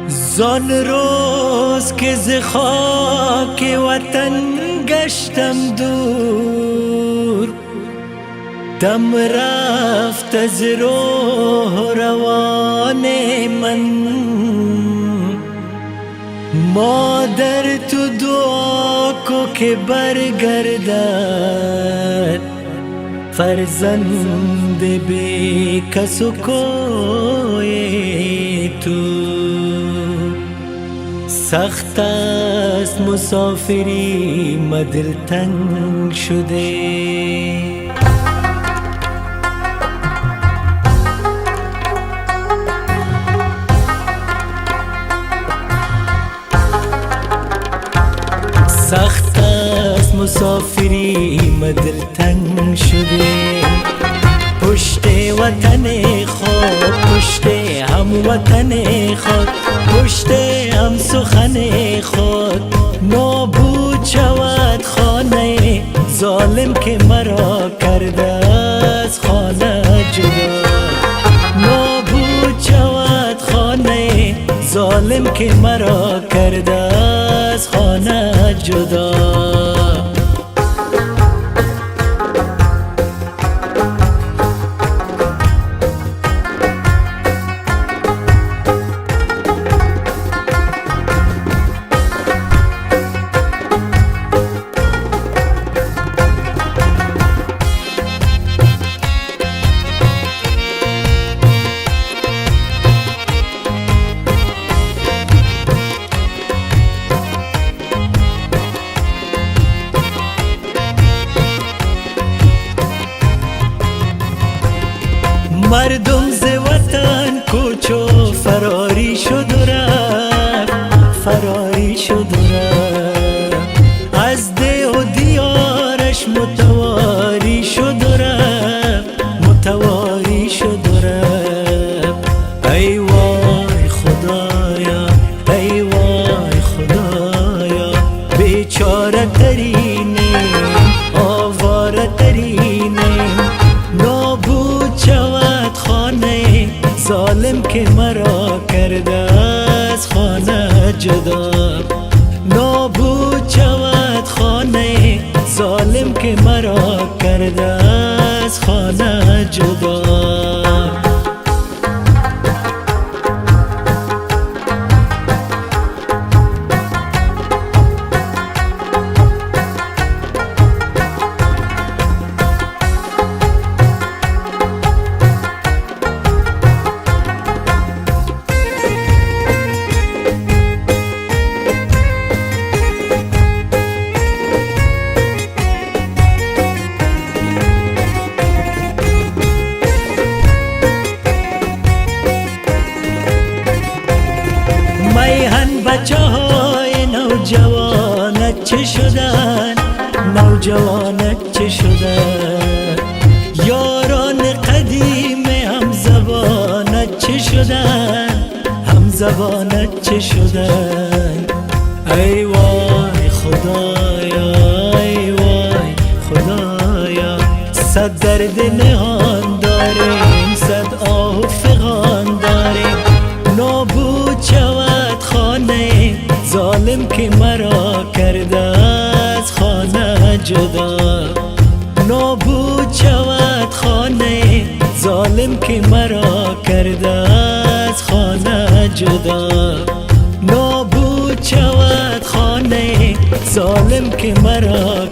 زان روز که ز خاک وطن گشتم دور، دم رفت از روح روان من. مادر تو دعا کو که برگردد فرزند بی کس و کوی تو. سخت است مسافری مدل تنگ شده، سخت است مسافری مدل تنگ شده. پشت وطن خود، پشت هم وطن خود، پشت هم سخن خود. نابود شود خانه ظالم که مرا کرده از خانه جدا. نابود شود خانه ظالم که مرا کرده از خانه جدا. مردم ز وطن کوچ و فراری شد و رفت، فراری شد و رفت. از ده و دیارش متواری شد و رفت، متواری شد و رفت. ای وای خدایا، ای وای خدایا، بیچاره ترینیم، آواره ترینیم. نابود شود خانه ظالم که مرا کرده از خانه جدا. نابود شود خانه ظالم که مرا کرده از خانه جدا. میهن بچه های نوجوانت چه شدن، نوجوانت چه شدن. یاران قدیم هم زبانت چه شدن، هم زبانت چه شدن. ای وای خدایا، ای وای خدایا، صد درد نهان داریم، صد آه و فغان داریم. نابود شود خانه ظالم که مرا کرده از خانه جدا. نابود شود خانه ظالم که مرا کرده از خانه جدا. نابود شود خانه ظالم که مرا